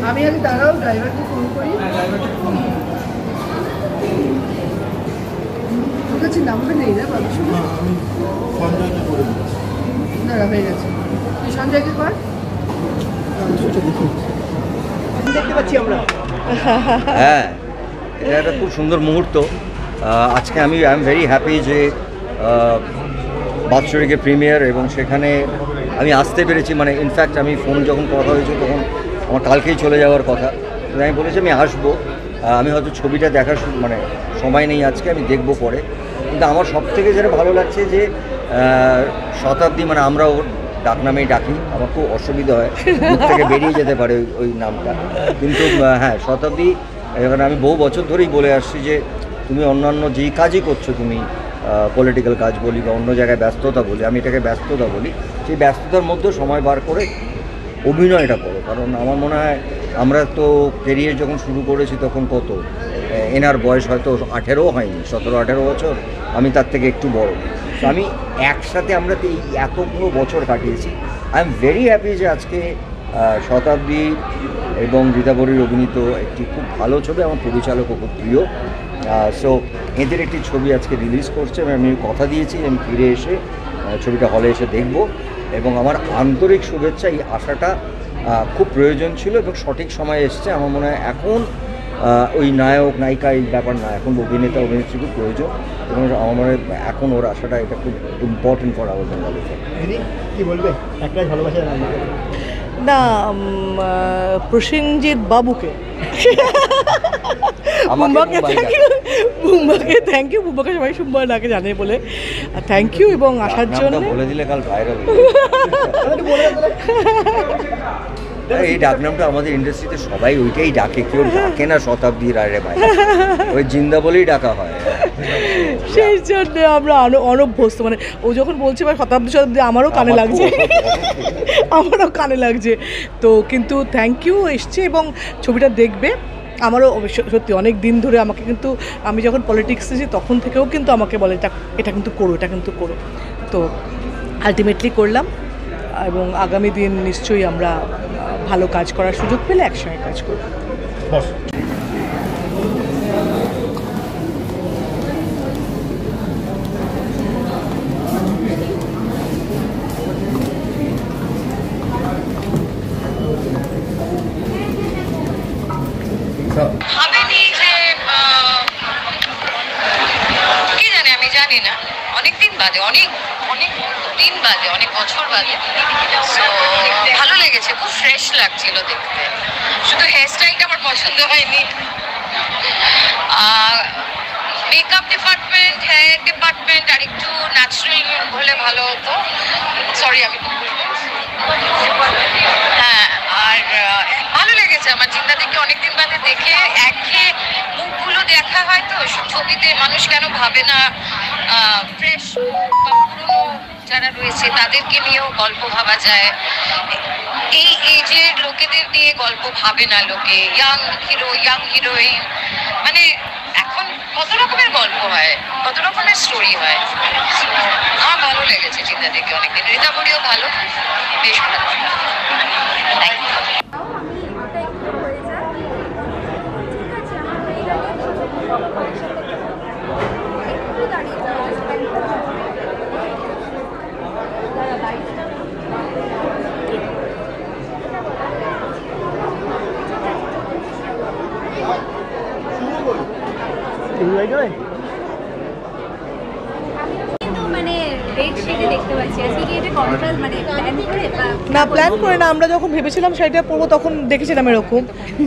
আমি আগে দাঁড়াও ড্রাইভারকে ফোন করি তোর কাছে নাম্বার নেই না বাবু দাঁড়া হয়ে গেছে তুই সঞ্জয়কে কর দেখতে পাচ্ছি আমরা হ্যাঁ এটা একটা খুব সুন্দর মুহূর্ত আজকে আমি আই এম ভেরি হ্যাপি যে বাৎসরিকের প্রিমিয়ার এবং সেখানে আমি আসতে পেরেছি মানে ইনফ্যাক্ট আমি ফোন যখন কথা হয়েছে তখন আমার কালকেই চলে যাওয়ার কথা আমি বলেছি আমি আসবো আমি হয়তো ছবিটা দেখার মানে সময় নেই আজকে আমি দেখবো পরে কিন্তু আমার সবথেকে যেটা ভালো লাগছে যে শতাব্দী মানে আমরা ওর ডাকনামেই ডাকি আমার খুব অসুবিধা হয় মুখ থেকে বেরিয়ে যেতে পারে ওই নামটা কিন্তু হ্যাঁ শতাব্দী এবার আমি বহু বছর ধরেই বলে আসছি যে তুমি অন্যান্য যেই কাজই করছো তুমি পলিটিক্যাল কাজ বলি বা অন্য জায়গায় ব্যস্ততা বলি আমি এটাকে ব্যস্ততা বলি সেই ব্যস্ততার মধ্যে সময় বার করে অভিনয়টা করো কারণ আমার মনে হয় আমরা তো কেরিয়ার যখন শুরু করেছি তখন কত এনার বয়স হয়তো 18ও হয়নি 17-18 বছর আমি তার থেকে একটু বড় তো আমি একসাথে আমরা এই এতগুলো বছর কাটিয়েছি আই এম ভেরি হ্যাপি যে আজকে শতাব্দী এবং রীতাবরীর অভিনীত একটি খুব ভালো ছবি আমার পরিচালকও খুব প্রিয় সো এদের একটি ছবি আজকে রিলিজ করছে এবং আমি কথা দিয়েছি আমি ফিরে এসে ছবিটা হলে এসে দেখব এবং আমার আন্তরিক শুভেচ্ছা এই আশাটা খুব প্রয়োজন ছিল এবং সঠিক সময়ে এসছে আমার মনে হয় এখন ওই নায়ক নায়িকা এই ব্যাপার না এখন অভিনেতা অভিনেত্রী খুব প্রয়োজন এবং আমার মনে হয় এখন ওর আশাটা এটা খুব ইম্পর্টেন্ট ফর আওয়ার বেঙ্গল কি বলবে একটাই ভালোবাসা না প্রসেনজিৎ বাবুকে বুম্বাকে থ্যাংক ইউ বুম্বাকে সবাই সুম্বার নাকে জানে বলে থ্যাংক ইউ এবং আসার জন্য বলে দিলে কাল ভাইরাল এই ডাকনামটা আমাদের ইন্ডাস্ট্রিতে সবাই ওইটাই ডাকে কেউ ডাকে না শতাব্দী রায় ভাই ওই জিন্দা বলেই ডাকা হয় সেই জন্য আমরা অনভ্যস্ত মানে ও যখন বলছে ভাই শতাব্দী আমারও কানে লাগছে তো কিন্তু থ্যাংক ইউ এসছে এবং ছবিটা দেখবে আমারও সত্যি অনেক দিন ধরে আমাকে কিন্তু আমি যখন পলিটিক্স এসেছি তখন থেকেও কিন্তু আমাকে বলে এটা কিন্তু করো তো আলটিমেটলি করলাম এবং আগামী দিন নিশ্চয়ই আমরা ভালো কাজ করার সুযোগ পেলে একসঙ্গে কাজ করব জানি না অনেক দিন বাদে অনেক দিন বাদে অনেক বছর বাদে ভালো লেগেছে খুব ফ্রেশ লাগছিল দেখতে শুধু হেয়ার স্টাইলটা আমার পছন্দ হয়নি মেকআপ ডিপার্টমেন্ট হেয়ার ডিপার্টমেন্ট আর একটু ন্যাচারাল হলে ভালো হতো সরি আমি হ্যাঁ আর ভালো লেগেছে আমার চিন্তা থেকে অনেকদিন বাদে দেখে একঘেয়ে মুখগুলো দেখা হয় তো ছবিতে মানুষ কেন ভাবে না ফ্রেশ বা পুরনো যারা রয়েছে তাদেরকে নিয়েও গল্প ভাবা যায় এই এজের লোকেদের নিয়ে গল্প ভাবে না লোকে ইয়াং হিরো ইয়াং হিরোইন মানে এখন কত রকমের গল্প হয় কত রকমের স্টোরি হয় আমার ভালো লেগেছে চিন্তা থেকে অনেকদিন রীতাবরীও ভালো বেশ ভালো মানে রেড শেডে দেখতে পাচ্ছি আজকে কি এটা কন্ট্রাস্ট মানে প্ল্যান করে বা না প্ল্যান করে না, আমরা যখন ভেবেছিলাম শাড়িটা পরবো তখন দেখেছিলাম এরকম,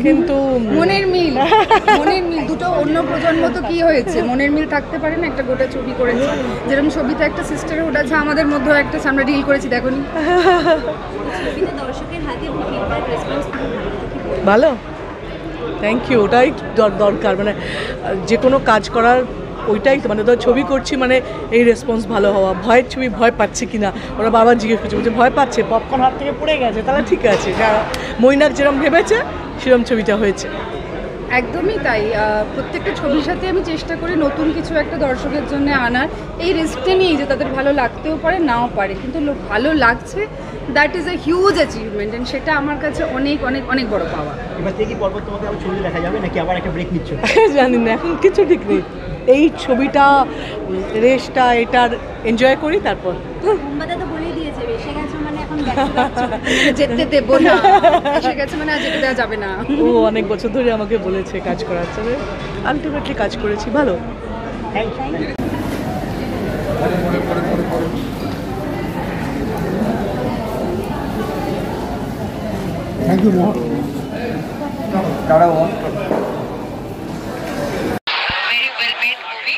কিন্তু মনের মিল দুটো অন্য প্রজন্ম তো কি হয়েছে, মনের মিল থাকতে পারে না, একটা গোটা ছবি করেছে যেরকম ছবিতে একটা সিস্টারহুড আছে, আমাদের মধ্যেও একটা আমরা ডিল করেছি দেখোনি। দর্শকের হাতে ফিডব্যাক রেসপন্স ভালো, থ্যাংক ইউ। ওটাই দরকার, মানে যে কোনো কাজ করার ওইটাই তো, মানে ধর ছবি করছি মানে এই রেসপন্স ভালো হওয়া। ভয়ের ছবি ভয় পাচ্ছে কি না ওরা বারবার জিজ্ঞেস করছে, বলছে ভয় পাচ্ছে, পপকর্ন হাত থেকে পড়ে গেছে, তাহলে ঠিক আছে, মৈনাক যেরকম ভেবেছে সেরকম ছবিটা হয়েছে। একদমই তাই, প্রত্যেকটা ছবির সাথে আমি চেষ্টা করি নতুন কিছু একটা দর্শকের জন্য আনার, এই রিস্কটা নিয়ে যে তাদের ভালো লাগতেও পারে নাও পারে, কিন্তু ভালো লাগছে, that is a huge achievement, and সেটা আমার কাছে অনেক অনেক অনেক বড় পাওয়া। এবার থেকে কি পরপর তোমাকে আবার ছবি দেখা যাবে নাকি আবার একটা ব্রেক নিচ্ছ? জানি না, এখন কিছু ঠিক নেই, এই ছবিটা রেসটা এটার এনজয় করি তারপর। মোমবাদা তো বলেই দিয়েছে এসে গেছে মানে এখন যেতে দেবো না, এসে গেছে মানে আর যেতে দেওয়া যাবে না। ও অনেক বছর ধরে আমাকে বলেছে কাজ করার জন্য, আলটিমেটলি কাজ করেছি, ভালো। থ্যাংক ইউ মোহন। দাঁড়াও, ভেরি ওয়েল মেড মুভি,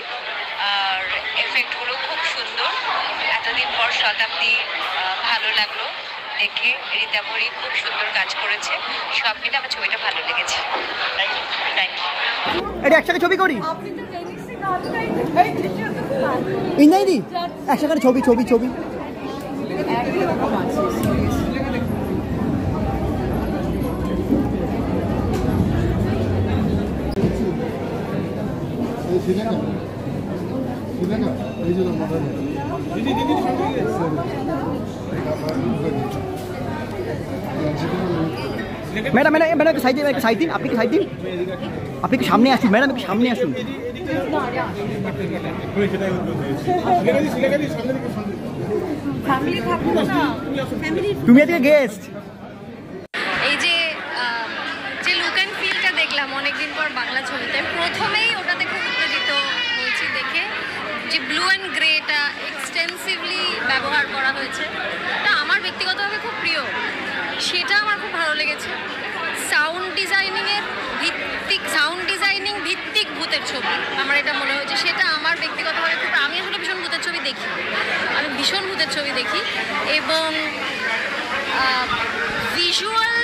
আর এফেক্টগুলো খুব সুন্দর। এতদিন পর শতাব্দী ভালো লাগলো দেখে, রীতাভরি খুব সুন্দর কাজ করেছে, সব মিলে আমার ছবিটা ভালো লেগেছে। Thank you. এটা একসাথে ছবি করি ইন্দাইদি, একসাথে ছবি ছবি ছবি। ম্যাডাম ম্যাডাম ম্যাডাম একটু সাইড দিন, একটু সাইড দিন, আপনি কি সাইড দিন, আপনি কি সামনে আসুন ম্যাডাম, একটু সামনে আসুন। তুমি আজকে গেস্ট। এই যে যে লুক অ্যান্ড ফিলটা দেখলাম অনেকদিন পর বাংলা ছবিতে, প্রথমেই ওটাতে খুব উত্তেজিত হয়েছি দেখে, যে ব্লু অ্যান্ড গ্রেটা এক্সটেন্সিভলি ব্যবহার করা হয়েছে, এটা আমার ব্যক্তিগতভাবে খুব প্রিয়, সেটা আমার খুব ভালো লেগেছে। সাউন্ড ডিজাইনিং ভিত্তিক ভূতের ছবি আমার এটা মনে হয়েছে, সেটা আমার ব্যক্তিগতভাবে খুব, আমি আসলে ভীষণ ভূতের ছবি দেখি, আমি ভীষণ ভূতের ছবি দেখি, এবং ভিজুয়াল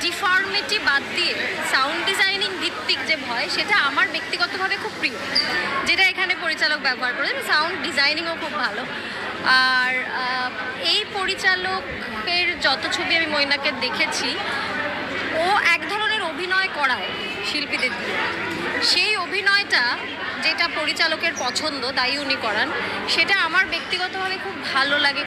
ডিফর্মিটি বাদ দিয়ে সাউন্ড ডিজাইনিং ভিত্তিক যে ভয়, সেটা আমার ব্যক্তিগতভাবে খুব প্রিয়, যেটা এখানে পরিচালক ব্যবহার করেছে। সাউন্ড ডিজাইনিংও খুব ভালো। আর এই পরিচালকের যত ছবি আমি মৈনাকে দেখেছি, ও এক ধরনের অভিনয় করায় শিল্পীদের দিয়ে, সেই অভিনয়টা যেটা পরিচালকের পছন্দ তাই উনি করান, সেটা আমার ব্যক্তিগতভাবে খুব ভালো লাগে।